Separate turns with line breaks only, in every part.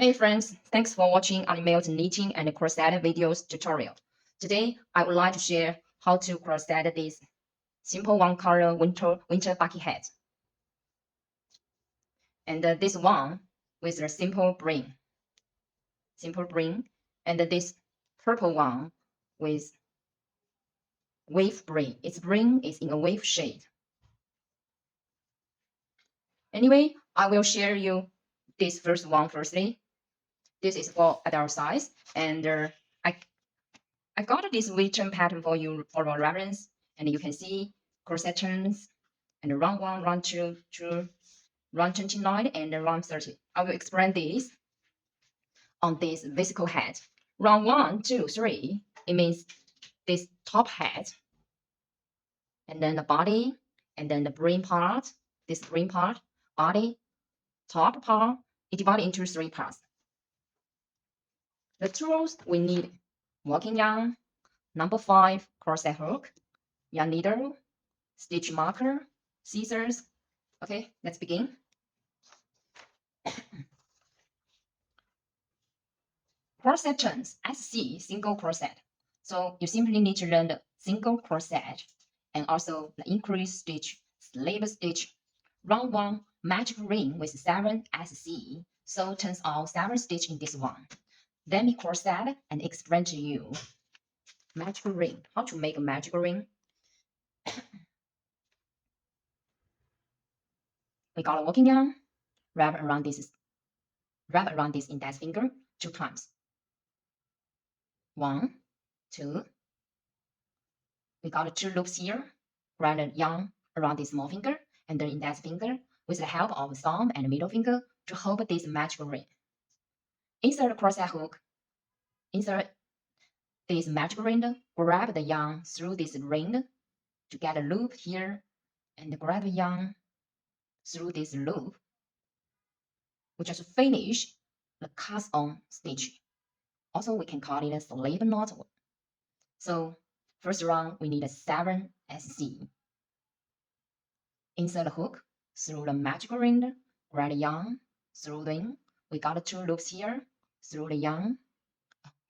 Hey friends, thanks for watching Animated Knitting and Crochet videos tutorial. Today, I would like to share how to crochet this simple one color winter bucket hat. And this one with a simple brim, and this purple one with wave brim. Its brim is in a wave shape. Anyway, I will share you this first one firstly. This is for adult size, and I got this written pattern for you for your reference, and you can see crochet turns and round 1, round 2, round 29, and round 30. I will explain this on this vertical head. Round 1, 2, 3, it means this top head, and then the body, and then the brim part, this brim part, body, top part, it divided into 3 parts. The tools we need: working yarn, number 5 crochet hook, yarn needle, stitch marker, scissors. Okay, let's begin. Crochet turns, SC, single crochet. So you simply need to learn the single crochet and also the increase stitch, slip stitch, round 1, magic ring with 7 SC. So turns all 7 stitch in this one. Let me crochet and explain to you magic ring, how to make a magic ring. We got a working yarn, wrap around this index finger 2 times. 1, 2. We got 2 loops here. Wrap the yarn around this small finger and the index finger with the help of thumb and middle finger to hold this magic ring. Insert the crochet hook. Insert this magic ring. Grab the yarn through this ring to get a loop here, and grab the yarn through this loop. We just finish the cast-on stitch. Also, we can call it a slip knot. So first round, we need a 7 SC. Insert the hook through the magic ring, grab the yarn through them. We got 2 loops here, through the yarn,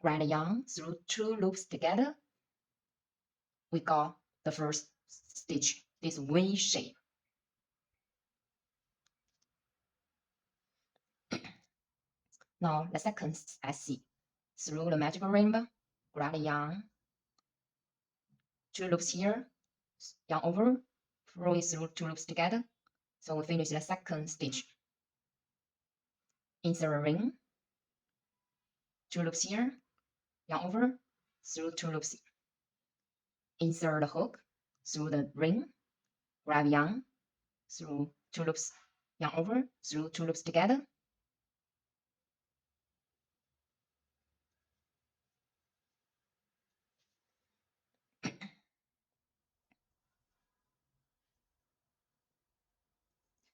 grab the yarn through 2 loops together. We got the first stitch, this V shape. Now the second SC, through the magic ring, grab the yarn, 2 loops here, yarn over, pull it through 2 loops together. So we finish the second stitch. Insert a ring, 2 loops here, yarn over, through 2 loops. Insert the hook through the ring, grab yarn through 2 loops, yarn over, through 2 loops together.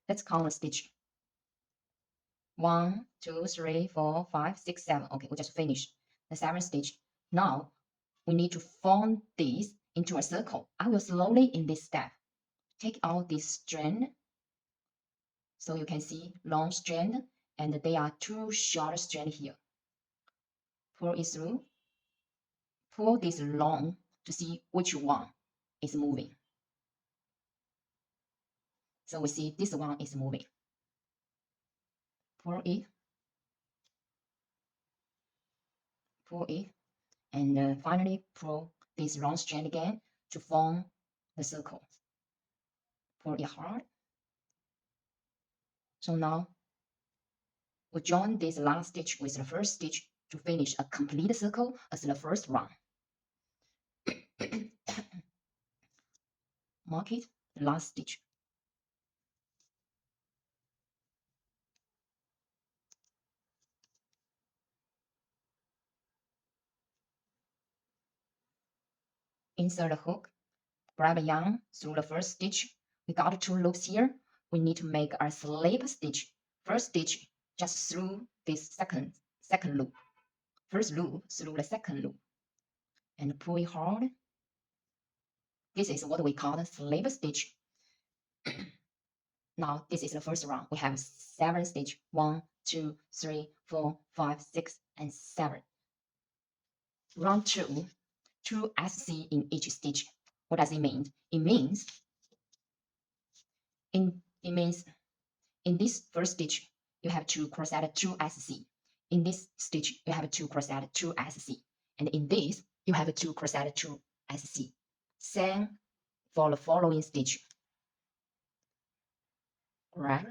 Let's count the stitch. 1, 2, 3, 4, 5, 6, 7. Okay, we just finished the 7th stitch. Now we need to form this into a circle. I will slowly in this step take out this strand. So you can see long strand, and there are 2 short strands here. Pull it through. Pull this long to see which one is moving. So we see this one is moving. Pull it, and finally pull this long strand again to form the circle. Pull it hard. So now we join this last stitch with the first stitch to finish a complete circle as the first round. Mark it, the last stitch. Insert a hook, grab a yarn through the first stitch. We got 2 loops here. We need to make a slip stitch. First stitch just through this second loop. First loop through the second loop, and pull it hard. This is what we call the slip stitch. Now this is the first round. We have 7 stitch. 1, 2, 3, 4, 5, 6, and 7. Round 2, 2 SC in each stitch. What does it mean? It means in this first stitch you have to crochet 2 SC. In this stitch you have to crochet 2 SC, and in this you have to crochet 2 SC. Same for the following stitch. Grab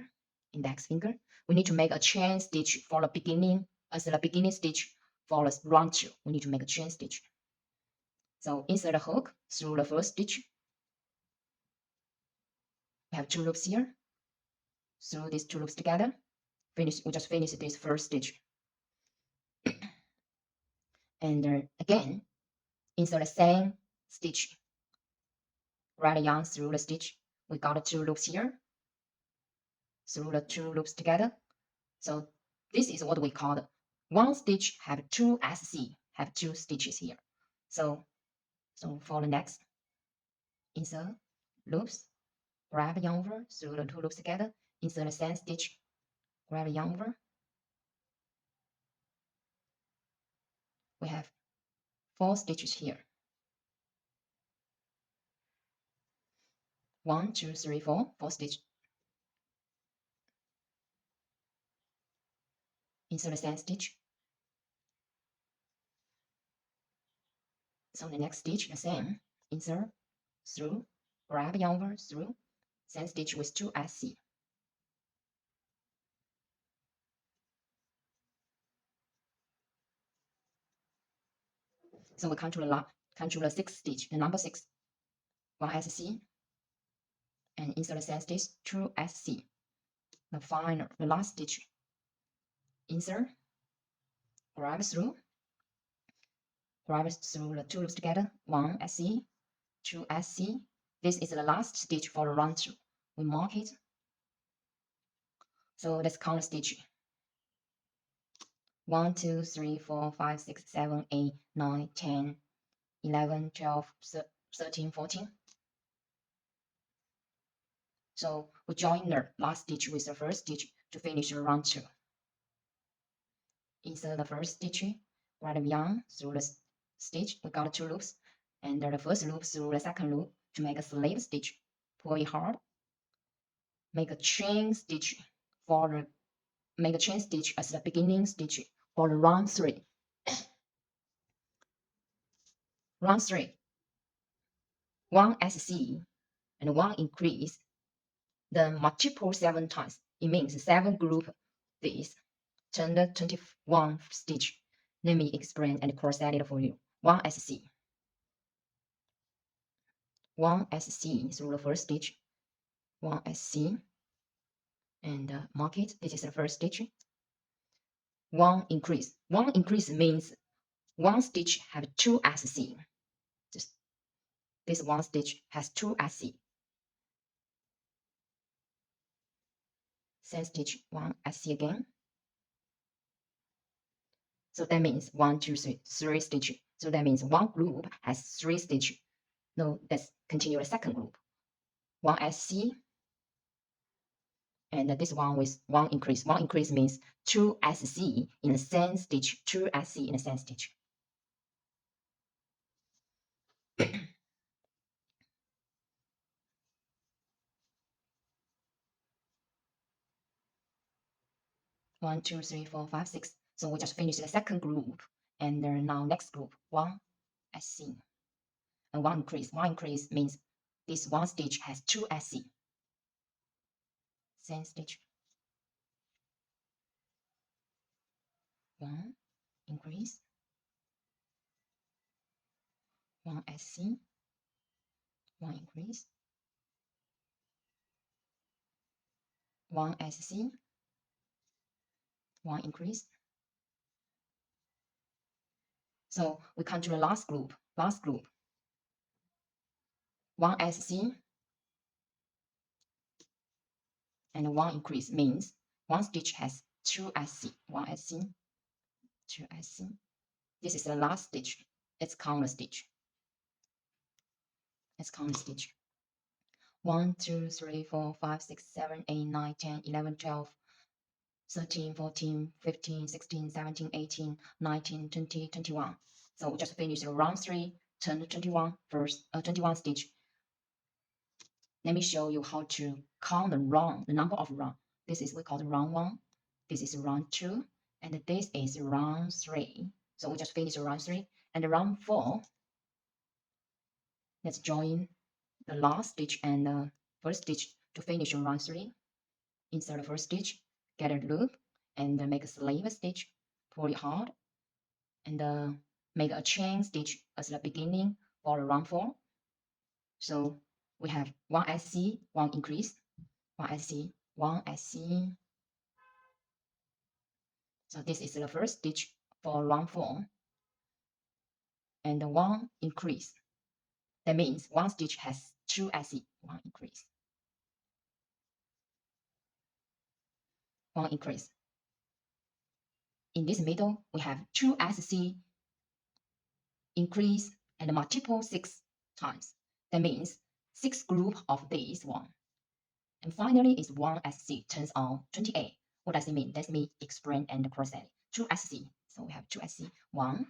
index finger. We need to make a chain stitch for the beginning as the beginning stitch for the round 2. We need to make a chain stitch. So insert a hook through the first stitch. We have 2 loops here. Through these 2 loops together, we just finish this first stitch. And again, insert the same stitch. Right yarn through the stitch. We got 2 loops here. Through the 2 loops together. So this is what we call one stitch have 2 SC, have 2 stitches here. So for the next, insert loops, grab yarn over through the 2 loops together, insert the same stitch, grab yarn over. We have 4 stitches here. 1, 2, 3, 4, 4 stitches. Insert the same stitch. So the next stitch, the same. Insert through, grab yarn over through, same stitch with 2 SC. So we come to the 6th stitch, the number 6, 1 SC, and insert the same stitch, 2 SC. The last stitch, insert, grab through the 2 loops together, 1 SC, 2 SC. This is the last stitch for the round 2. We mark it. So let's count the stitch. 1, 2, 3, 4, 5, 6, 7, 8, 9, 10, 11, 12, 13, 14. So we join the last stitch with the first stitch to finish the round 2. Insert the first stitch, grab yarn through the stitch. We got 2 loops, and the first loop through the second loop to make a slip stitch. Pull it hard. Make a chain stitch as the beginning stitch for the round 3. Round 3, 1 SC and 1 increase. Then multiple 7 times. It means 7 group this. Turn the 21 stitch. Let me explain and crochet it for you. 1 SC. 1 SC through the first stitch. 1 SC. And mark it. This is the first stitch. 1 increase. 1 increase means 1 stitch have 2 SC. Just this 1 stitch has 2 SC. Same stitch, 1 SC again. So that means 1, 2, 3, 3 stitch. So that means 1 group has 3 stitch. No, let's continue the second group. 1 SC. And this one with 1 increase. 1 increase means 2 SC in the same stitch. 2 SC in the same stitch. One, two, three, four, five, 6. So we just finished the second group, and now next group 1 SC and 1 increase. 1 increase means this 1 stitch has 2 SC. Same stitch. 1 increase. 1 SC. 1 increase. 1 SC. 1 increase. So we come to the last group. 1 SC and 1 increase means 1 stitch has 2 SC. 1 SC, 2 SC. This is the last stitch. Let's count the stitch. 1, 2, 3, 4, 5, 6, 7, 8, 9, 10, 11, 12, 13, 14, 15, 16, 17, 18, 19, 20, 21. So we just finished round 3, turn 21 first, 21 stitch. Let me show you how to count the round, the number of round. This is we call round 1. This is round 2, and this is round 3. So we just finished round 3 and round 4. Let's join the last stitch and the first stitch to finish round 3. Insert the first stitch, get a loop, and make a slave stitch. Pull it hard, and make a chain stitch as the beginning for round 4. So we have 1 SC, 1 increase, 1 SC, 1 SC. So this is the first stitch for round 4, and 1 increase. That means one stitch has 2 SC, 1 increase, 1 increase. In this middle, we have 2 SC increase and multiple 6 times. That means 6 group of this one. And finally is 1 SC turns on 28. What does it mean? Let me explain and crochet. 2 SC. So we have 2 SC. 1,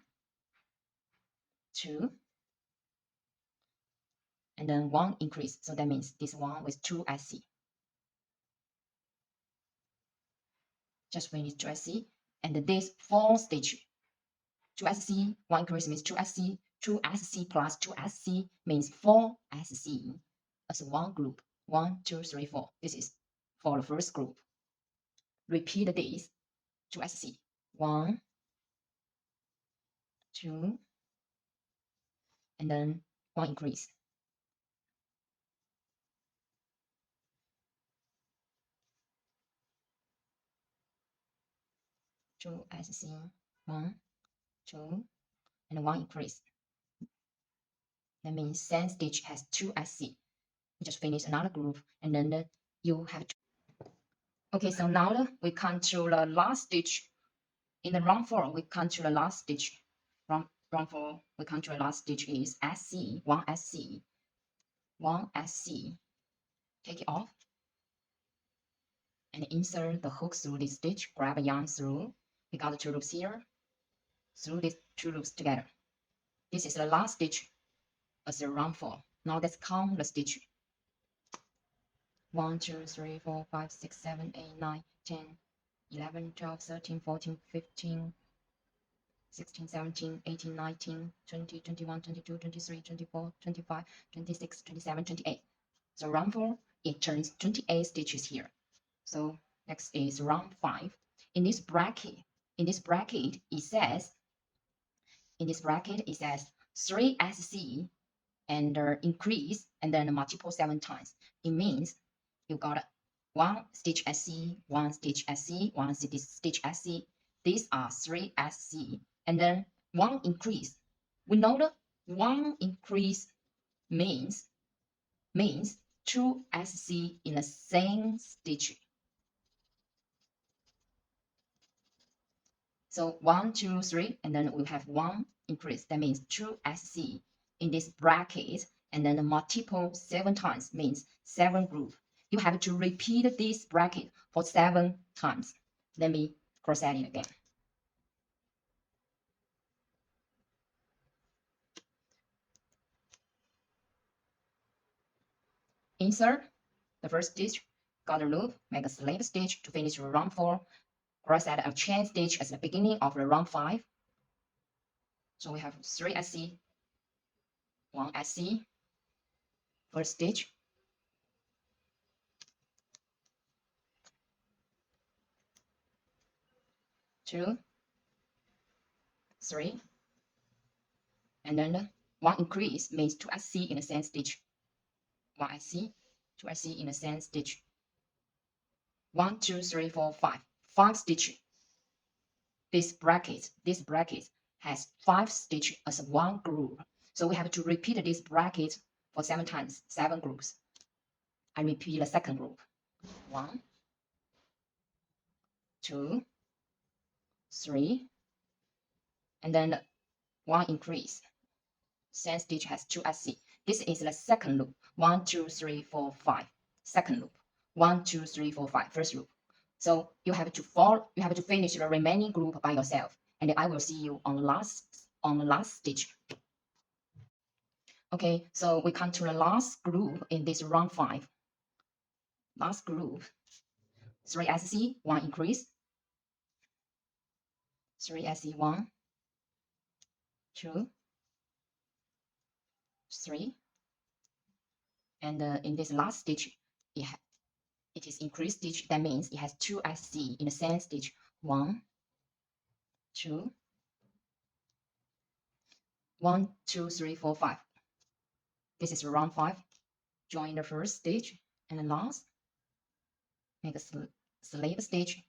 2, and then 1 increase. So that means this one with 2 SC. Just finish 2 SC. And this 4 stitch. 2 SC, 1 increase means 2 SC. 2 SC plus 2 SC means 4 SC as one group. 1, 2, 3, 4. This is for the first group. Repeat this. 2 SC. 1, 2, and then 1 increase. 2 SC, 1, 2, and 1 increase. That means same stitch has 2 SC. We just finish another group, and then you have to. Okay, so now we come to the last stitch. In the round 4, we come to the last stitch. Round 4, we come to the last stitch is SC, 1 SC, 1 SC. Take it off and insert the hook through this stitch. Grab a yarn through. We got the 2 loops here. Through these 2 loops together. This is the last stitch as the round 4. Now let's count the stitch. 1, 2, 3, 4, 5, 6, 7, 8, 9, 10, 11, 12, 13, 14, 15, 16, 17, 18, 19, 20, 21, 22, 23, 24, 25, 26, 27, 28. So round 4, it turns 28 stitches here. So next is round 5. In this bracket, it says 3 SC and increase and then multiple 7 times. It means you got 1 stitch SC, 1 stitch SC, 1 stitch SC. These are 3 SC and then 1 increase. We know that 1 increase means 2 SC in the same stitch. So 1, 2, 3, and then we have 1 increase. That means 2 SC in this bracket, and then the multiple 7 times means 7 group. You have to repeat this bracket for 7 times. Let me crochet it again. Insert the first stitch, got a loop, make a slip stitch to finish round 4. Crochet a chain stitch at the beginning of the round 5. So we have 3 SC, 1 SC, first stitch, 2, 3, and then 1 increase means 2 SC in the same stitch. 1 SC, 2 SC in the same stitch. 1, 2, 3, 4, 5. 5 stitch. This bracket has 5 stitch as one group. So we have to repeat this bracket for 7 times, 7 groups. I repeat the second group. 1, 2, 3, and then 1 increase. Same stitch has 2 SC. This is the second loop. 1, 2, 3, 4, 5. Second loop. 1, 2, 3, 4, 5. First loop. So you have to finish the remaining group by yourself, and I will see you on the last stitch. Okay, so we come to the last group in this round 5. Last group, 3 SC, 1 increase, 3 SC, 1, 2, 3, and in this last stitch, it is increased stitch. That means it has 2 SC in the same stitch. 1, 2, 1, 2, 3, 4, 5. This is round 5. Join the first stitch and the last. Make a slip stitch.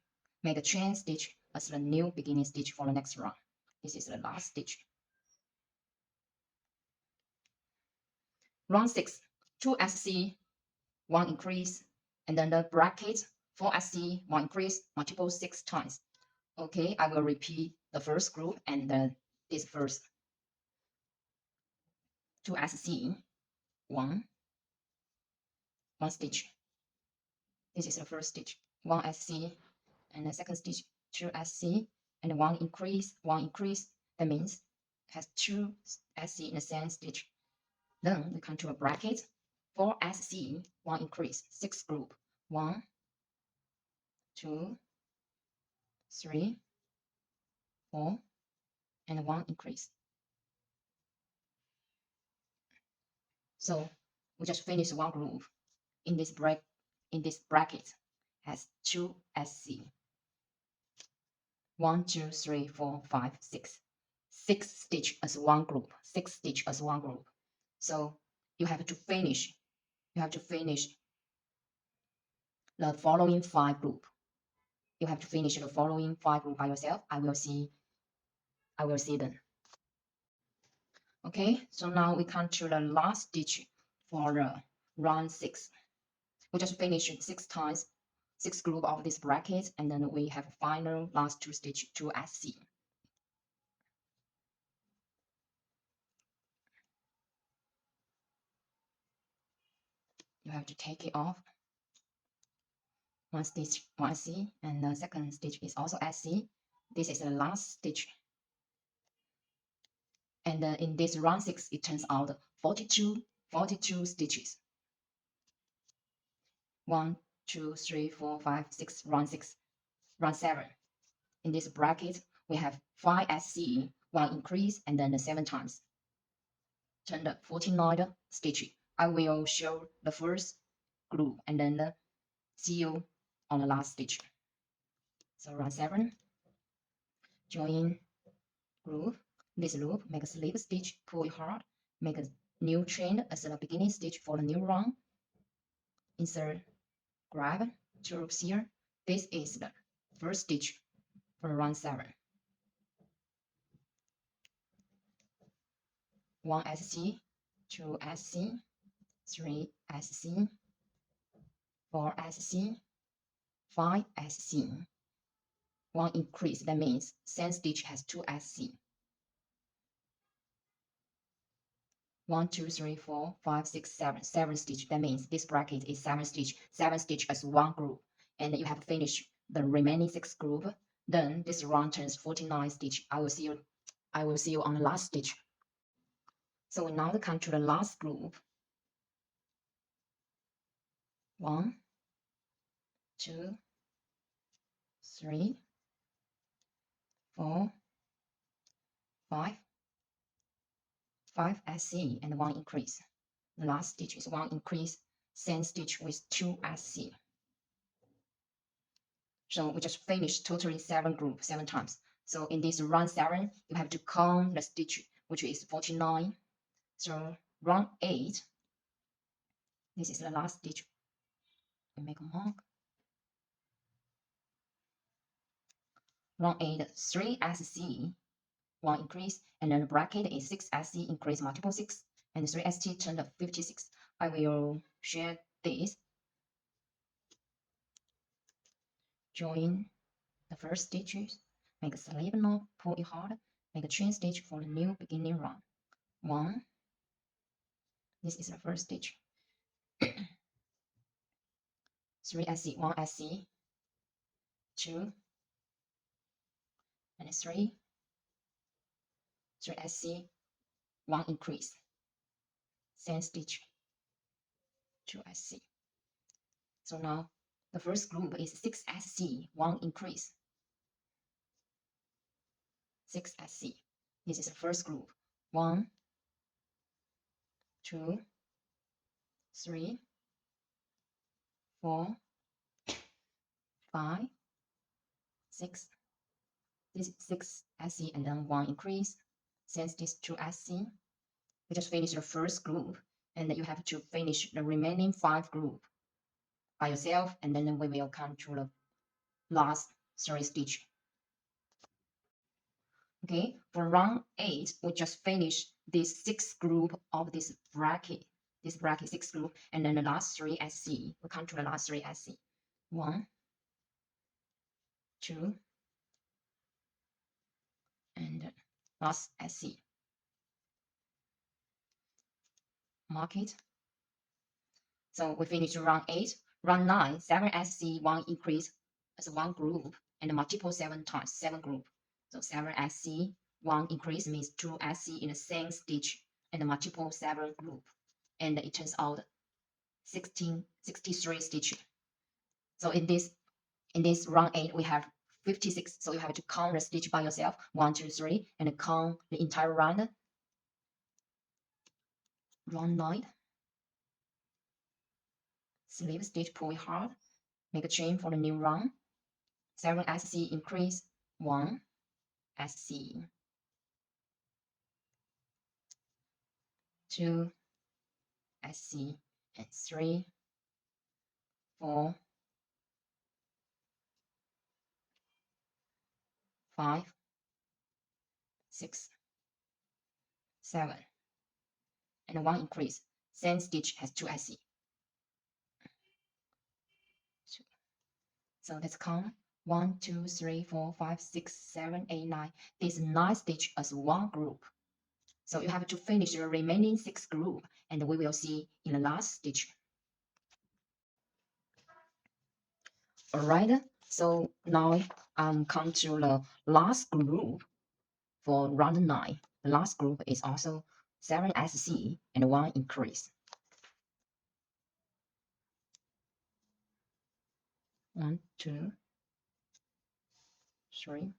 Make a chain stitch as the new beginning stitch for the next round. This is the last stitch. Round 6, 2 SC, 1 increase, and then the bracket 4 SC, 1 increase, multiple 6 times. Okay, I will repeat the first group and this first 2 SC, 1 stitch. This is the first stitch, 1 SC, and the second stitch, 2 SC, and 1 increase, 1 increase. That means it has 2 SC in the same stitch. Then we come to a bracket, 4 SC, 1 increase, 6 group, 1, 2, 3, 4, and 1 increase. So we just finished one group in this bracket has 2 SC. 1, 2, 3, 4, 5, 6. 6 stitch as one group. 6 stitch as one group. So you have to finish. You have to finish the following 5 group. You have to finish the following 5 group by yourself. I will see them. Okay, so now we come to the last stitch for round 6. We just finished 6 times, 6 group of this bracket, and then we have final last 2 stitch, 2 SC. You have to take it off. One stitch, 1 SC, and the second stitch is also SC. This is the last stitch. And in this round 6, it turns out 42 stitches. 1, 2, 3, 4, 5, 6, round 6, round 7. In this bracket, we have 5 SC, 1 increase, and then 7 times. Turned 49 stitches. I will show the first group and then see you on the last stitch. So round 7, join group, this loop, make a slip stitch, pull it hard, make a new chain as the beginning stitch for the new round. Insert, grab 2 loops here. This is the first stitch for round 7. 1 SC, 2 SC, 3 SC, 4 SC, 5 SC. 1 increase, that means same stitch has 2 SC. 1, 2, 3, 4, 5, 6, 7. 7 stitch. That means this bracket is 7 stitch. 7 stitch as one group. And you have to finish the remaining 6 group. Then this round turns 49 stitch. I will see you on the last stitch. So we now come to the last group. 1, 2, 3, 4, 5. 5 SC and 1 increase. The last stitch is 1 increase, same stitch with 2 SC. So we just finished totally 7 groups, 7 times. So in this round 7, you have to count the stitch, which is 49. So round 8, this is the last stitch. We make a mark. Round 8, 3 SC, 1 increase, and then the bracket is 6 SC, increase multiple 6, and 3 ST turned 56. I will share this. Join the first stitches, make a slip knot, pull it hard, make a chain stitch for the new beginning round. 1. This is the first stitch. 3 SC, 1 SC, 2 and 3 SC, 1 increase, same stitch, 2 SC. So now the first group is 6 SC, 1 increase, 6 SC. This is the first group. 1, 2, 3, 4, 5, 6. This is 6 SC and then 1 increase. Since this 2 SC, we just finished the first group, and you have to finish the remaining 5 group by yourself, and then we will come to the last 3 stitch. Okay, for round 8, we just finish this 6th group of this bracket 6 group, and then the last 3 SC. We come to the last 3 SC. 1, 2, and last SC. Mark it. So we finished round 8. Round 9, 7 SC, 1 increase as 1 group, and multiple 7 times, 7 group. So 7 SC, 1 increase means 2 SC in the same stitch, and multiple 7 group. And it turns out 63 stitches. So in this round 8, we have 56. So you have to count the stitch by yourself, 1, 2, 3, and count the entire round. Round 9. Slip stitch, pull it hard, make a chain for the new round. 7 SC increase, 1 SC, 2 SC, and 3, 4, 5, 6, 7, and 1 increase. Same stitch has 2 SC. So let's count. 1, 2, 3, 4, 5, 6, 7, 8, 9. This 9 stitch as 1 group. So you have to finish the remaining 6 group, and we will see in the last stitch. Alright, so now come to the last group for round 9. The last group is also 7 SC and 1 increase. 1, 2, 3,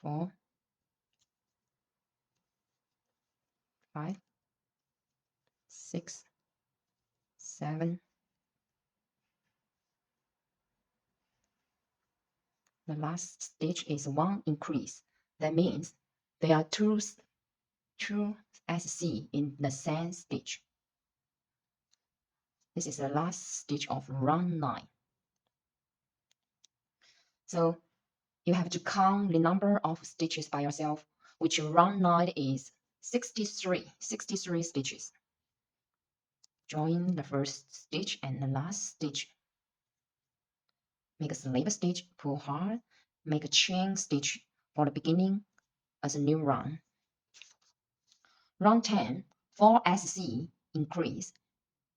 4, 5, 6, 7. The last stitch is 1 increase. That means there are two SC in the same stitch. This is the last stitch of round 9. So you have to count the number of stitches by yourself, which round 9 is 63 stitches. Join the first stitch and the last stitch. Make a slip stitch, pull hard, make a chain stitch for the beginning as a new round. Round 10, 4 SC increase.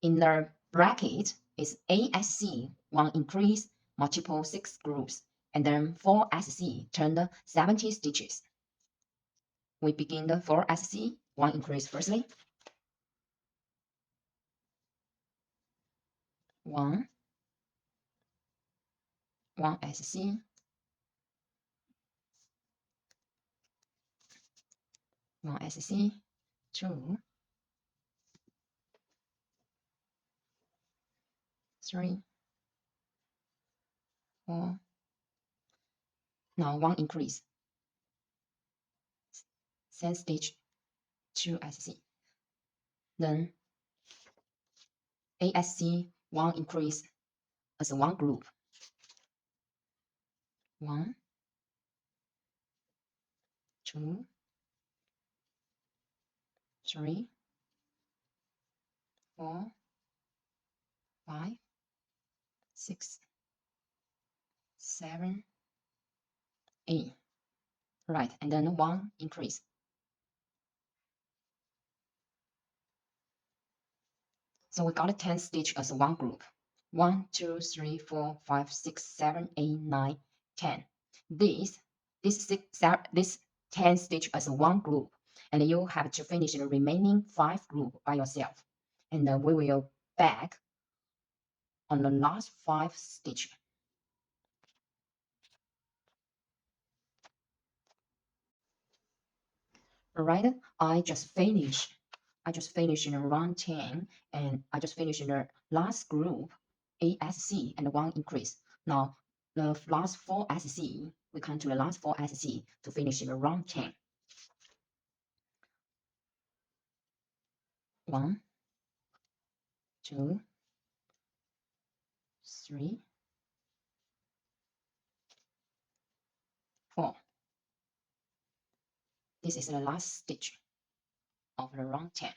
In the bracket is 8 SC, 1 increase, multiple 6 groups, and then 4 SC turned 70 stitches. We begin the 4 SC, 1 increase firstly. 1 SC, 1 SC, 2, 3, 4. Now 1 increase. Same stitch, 2 SC. Then 8 SC, 1 increase as 1 group. 1, 2, 3, 4, 5, 6, 7, 8. Right, and then 1 increase. So we got 10 stitch as 1 group. 1, 2, 3, 4, 5, 6, 7, 8, 9, 10. This 10 stitch as one group, and you have to finish the remaining 5 group by yourself. And we will back on the last 5 stitch. Alright, I just finished in round 10, and I just finished the last group, ASC, and one increase. Now the last 4 SC, we come to the last 4 SC to finish in round 10. 1, 2, 3, 4. This is the last stitch of the round 10.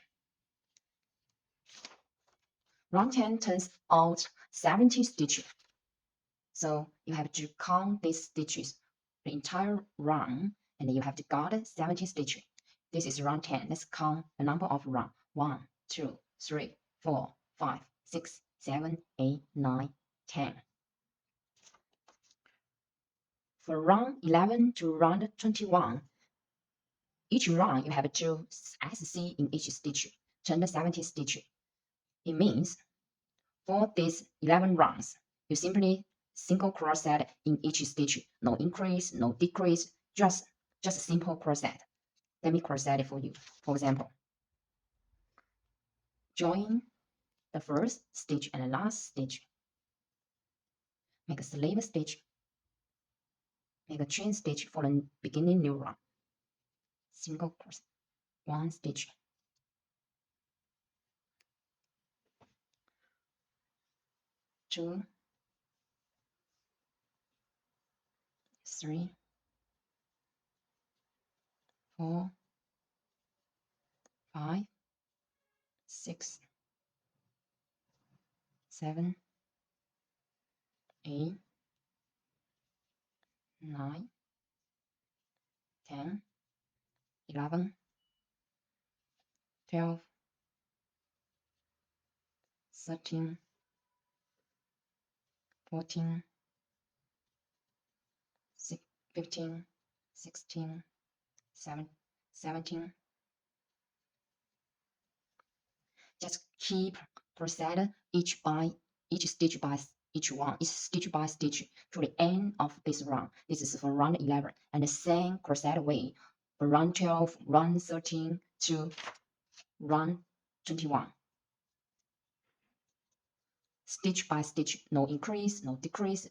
Round 10 turns out 70 stitches. So you have to count these stitches the entire round, and you have to got 70 stitches. This is round 10. Let's count the number of round. 1, 2, 3, 4, 5, 6, 7, 8, 9, 10. For round 11 to round 21, each round you have to SC in each stitch, turn the 70 stitches. It means for these 11 rounds, you simply single crochet in each stitch, no increase, no decrease, just simple crochet. Let me crochet it for you. For example, join the first stitch and the last stitch, make a slip stitch, make a chain stitch for the beginning new round, single crochet, 1 stitch, 2, 3, 4, 5, 6, 7, 8, 9, 10, 11, 12, 13, 14, 15, 16, 17. Just keep crochet each stitch by stitch to the end of this round. This is for round 11, and the same crochet way for round 12, round 13 to round 21. Stitch by stitch, no increase, no decrease,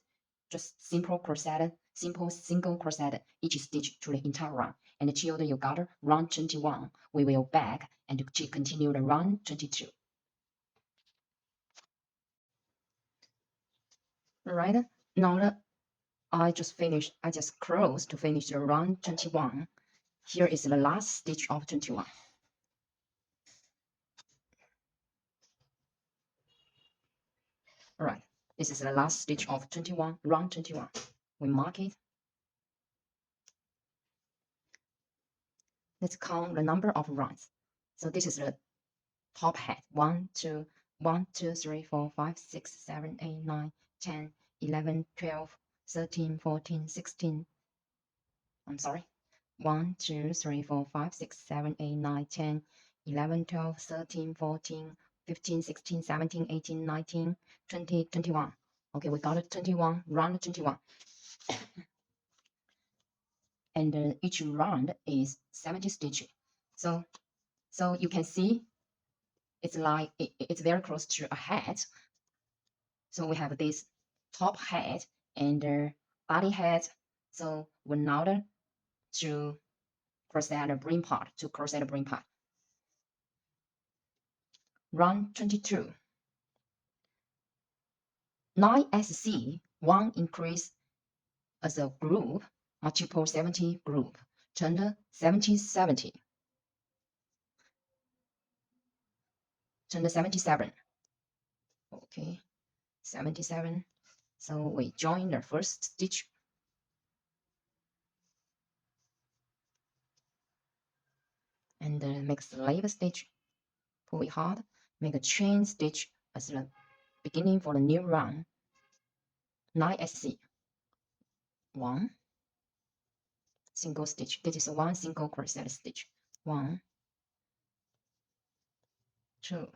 just simple crochet, simple single crochet each stitch to the entire round. And till you got round 21, we will back and continue the round 22. Right now that I just closed to finish the round 21. Here is the last stitch of 21. All right, this is the last stitch of 21, round 21. We mark it. Let's count the number of rounds. So this is the top hat. 1, 2, 1, 2, 3, 4, 5, 6, 7, 8, 9, 10, 11, 12, 13, 14, 16. I'm sorry. 1, 2, 3, 4, 5, 6, 7, 8, 9, 10, 11, 12, 13, 14, 15, 16, 17, 18, 19, 20, 21. Okay, we got it 21, round 21. And each round is 70 stitches. So you can see it's like it's very close to a hat. So we have this top hat and body hat. So we're now to crochet the brim part, Round 22. 9 SC, 1 increase as a group, multiple 70 group, turned 70, 70. Turned 77. Okay, 77. So we join the first stitch. And make slave stitch, pull it hard, make a chain stitch as the beginning for the new round, 9 SC, 1 single stitch. This is one single crochet stitch. 1, 2,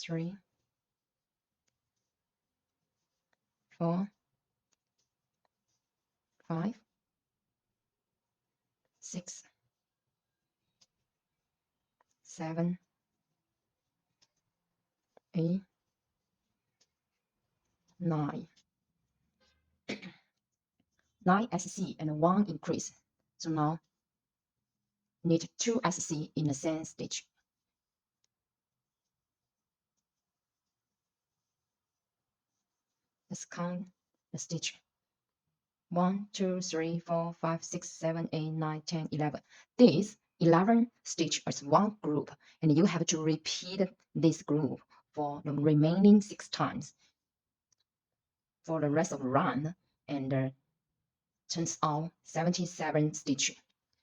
3, 4, 5, 6, 7, 8, 9. 9 SC and 1 increase. So now knit 2 SC in the same stitch. Let's count the stitch. 1, 2, 3, 4, 5, 6, 7, 8, 9, 10, 11. This 11 stitch is one group, and you have to repeat this group for the remaining 6 times for the rest of the run, and turns out 77 stitch.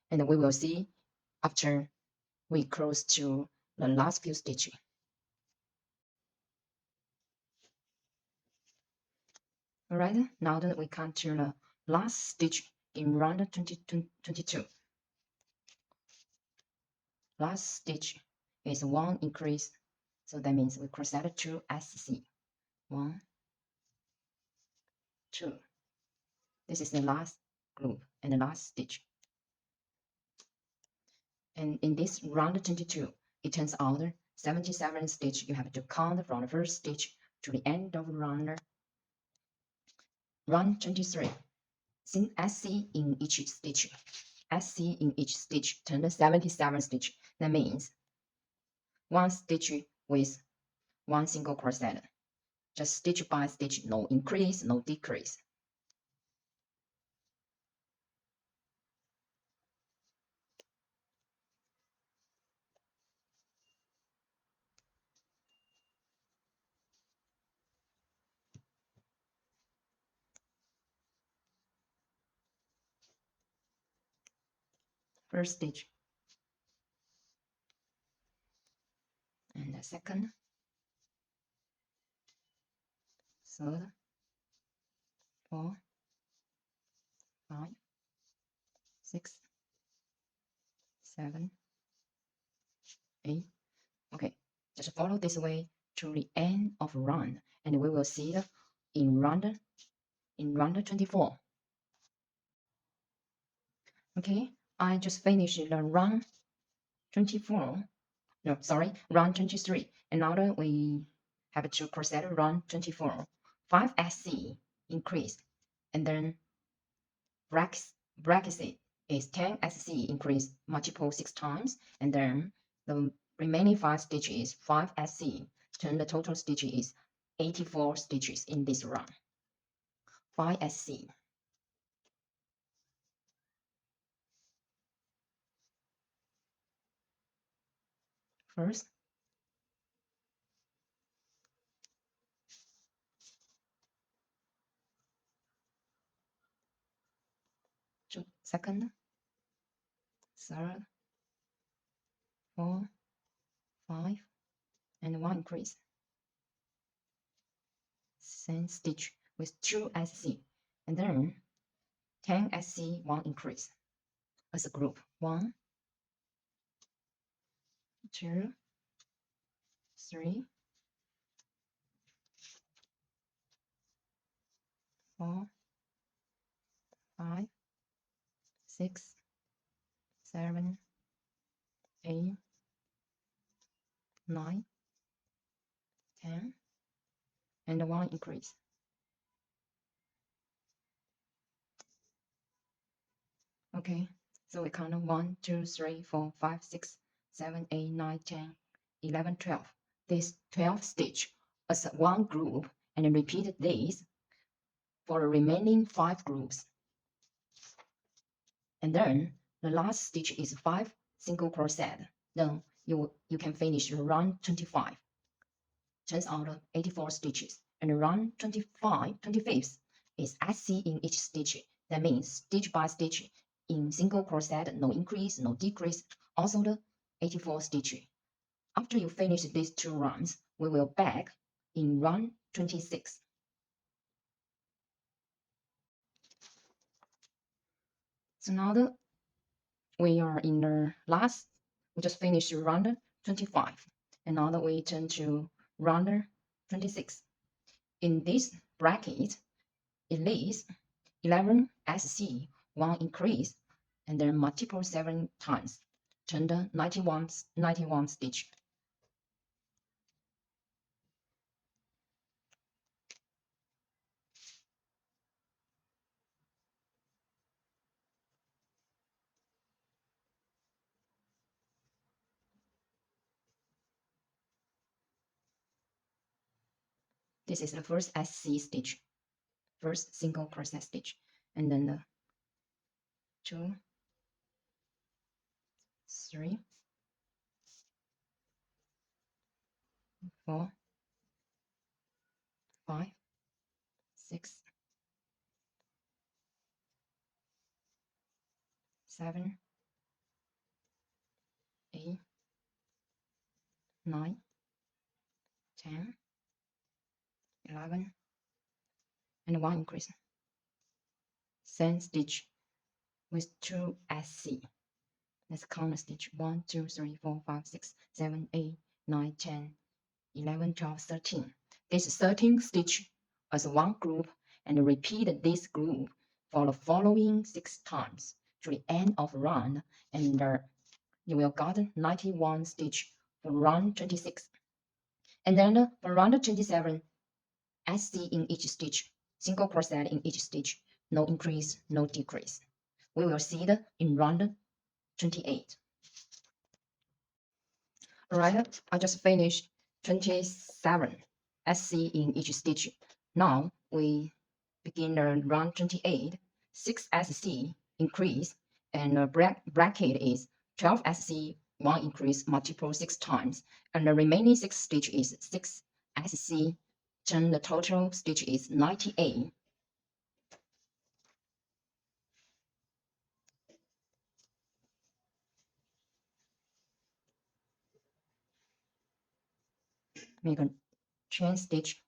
And we will see after we close to the last few stitches. Alright, now that we come to the last stitch in round 22. Last stitch is 1 increase, so that means we crochet 2 SC. 1, 2. This is the last group and the last stitch. And in this round 22, it turns out 77 stitch. You have to count from the first stitch to the end of round 23. Since SC in each stitch, SC in each stitch turned 77 stitch. That means 1 stitch with 1 single crochet. Just stitch by stitch, no increase, no decrease. First stitch, and the second, third, 4, 5, 6, 7, 8. Okay, just follow this way to the end of round, and we will see it in round 24. Okay, I just finished the round 24. No, sorry, round 23. And now that we have to crochet round 24. 5 SC increase, and then bracket is 10 SC increase multiple 6 times, and then the remaining 5 stitches 5 SC. Turn the total stitch is 84 stitches in this round. 5 SC. First, second, third, 4, 5, and 1 increase. Same stitch with 2 SC, and then 10 SC, 1 increase as a group. 1, 2, 3, 4, 5, 6, 7, 8, 9, 10, and 1 increase. Okay, so we count 1, 2, 3, 4, 5, 6, 7, 8, 9, 10, 11, 12. This 12 stitch as one group, and repeat this for the remaining 5 groups. And then the last stitch is 5 single crochet. Then you can finish round 25. Turns out 84 stitches, and round 25th is SC in each stitch. That means stitch by stitch in single crochet, no increase, no decrease. Also the 84 stitch. After you finish these 2 rounds, we will back in round 26. So now we are in the last, we just finished round 25. And now we turn to round 26. In this bracket, it is 11 SC, 1 increase, and then multiple 7 times, turned 91 stitch. This is the first SC stitch, first single crochet stitch, and then the 2, 3, 4, 5, 6, 7, 8, 9, 10, 11, and 1 increase. Same stitch with 2 SC. Let's count the stitch 1, 2, 3, 4, 5, 6, 7, 8, 9, 10, 11, 12, 13. This 13 stitch as one group and repeat this group for the following 6 times to the end of round, and you will got 91 stitch for round 26. And then for round 27, SC in each stitch, single crochet in each stitch, no increase, no decrease. We will see it in round 28. Alright, I just finished 27 SC in each stitch. Now we begin the round 28, 6 SC increase, and the bracket is 12 SC, 1 increase, multiple 6 times, and the remaining 6 stitch is 6 SC, then the total stitch is 98. Make a chain stitch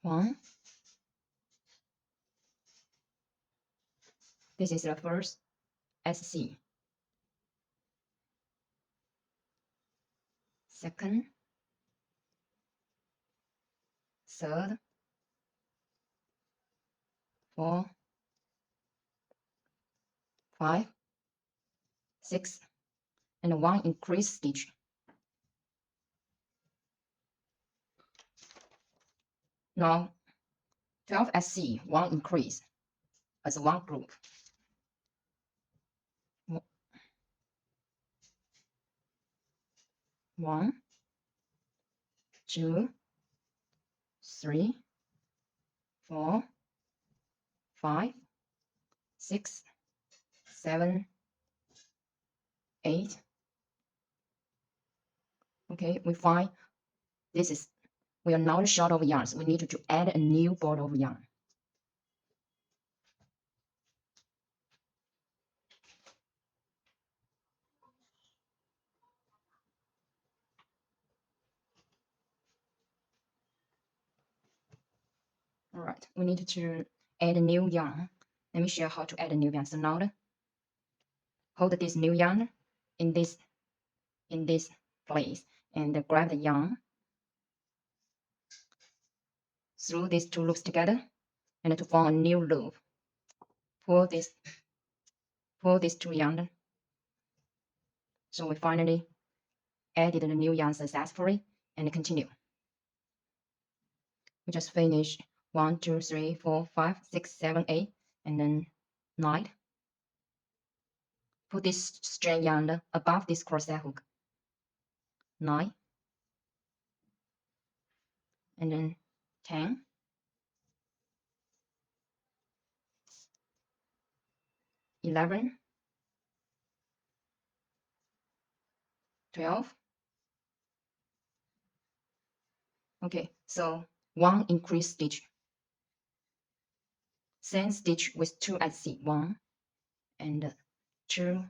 1. This is the first SC. Second, third, 4, 5, 6, and 1 increase stitch. Now 12 SC, 1 increase as one group. 1, 2, 3, 4, 5, 6, 7, 8. Okay, we find this is, we are now short of yarns. We need to add a new ball of yarn. All right, we need to add a new yarn. Let me show you how to add a new yarn. So now hold this new yarn in this place and grab the yarn through these 2 loops together and to form a new loop. Pull these 2 yarn. So we finally added the new yarn successfully and continue. We just finished 1, 2, 3, 4, 5, 6, 7, 8, and then 9. Put this strand yarn above this crochet hook. 9, and then 10, 11, 12. Okay, so 1 increase stitch. Same stitch with 2 SC, 1 and 2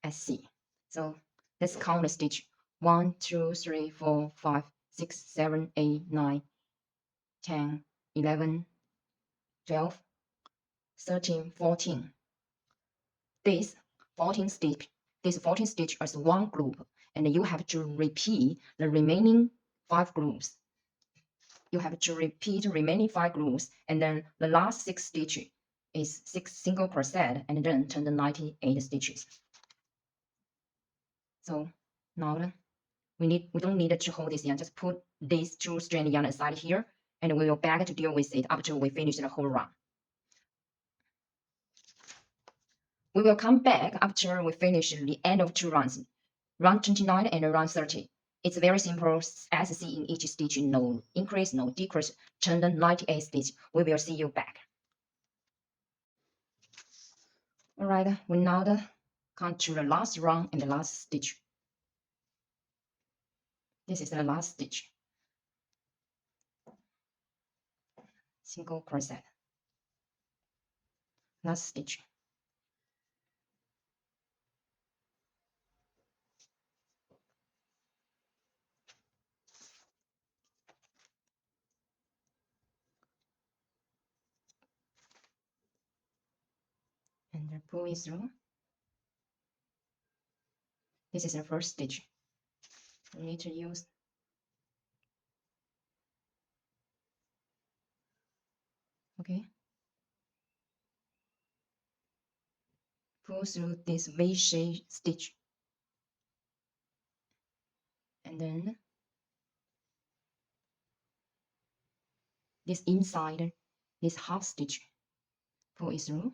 SC. So let's count the stitch 1, 2, 3, 4, 5, 6, 7, 8, 9, 10, 11, 12, 13, 14. This 14 stitch as one group, and you have to repeat the remaining 5 groups. You have to repeat remaining 5 groups, and then the last 6 stitches is 6 single crochet, and then turn the 98 stitches. So now we don't need to hold this yarn. Just put these 2 strand yarn aside here, and we will back to deal with it after we finish the whole run. We will come back after we finish the end of 2 runs, run 29 and run 30. It's very simple, as see in each stitch, no increase, no decrease, turn the 98 stitch. We will see you back. Alright, we now come to the last run and the last stitch. This is the last stitch. Single crochet. Last stitch. And then pull it through. This is the first stitch. We need to use pull through this V-shaped stitch, and then this inside, this half stitch, pull it through.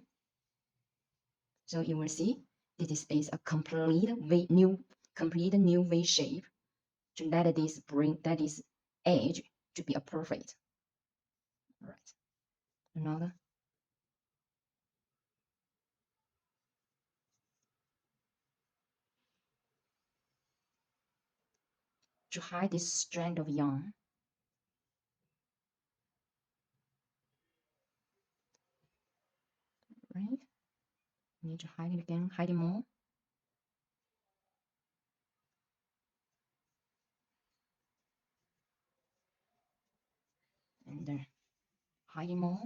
So you will see this is a complete new V shape to let this bring that is edge to be a perfect. All right, another. To hide this strand of yarn, right? Need to hide it again, hide it more. And then hide it more.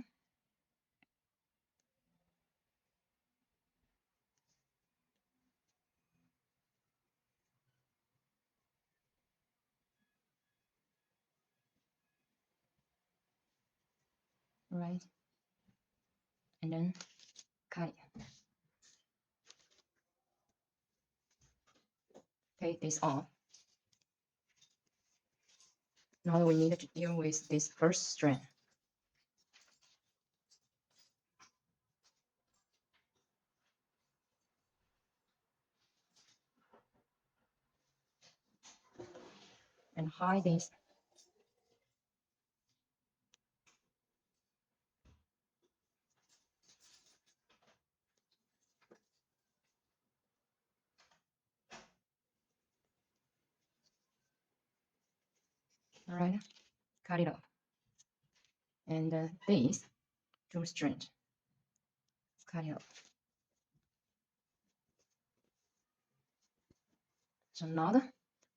Right, and then cut it. Take this off. Now we need to deal with this first strand. And hide this. All right, cut it off. And this 2 strands, cut it off. So now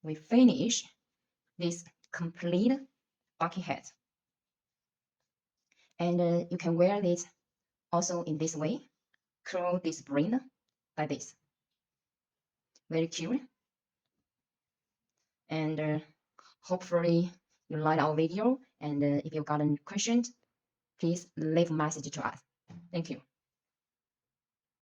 we finish this complete bucket hat, and you can wear this also in this way. Curl this brim like this, very cute. And hopefully you like our video, and if you got any questions, please leave a message to us. Thank you.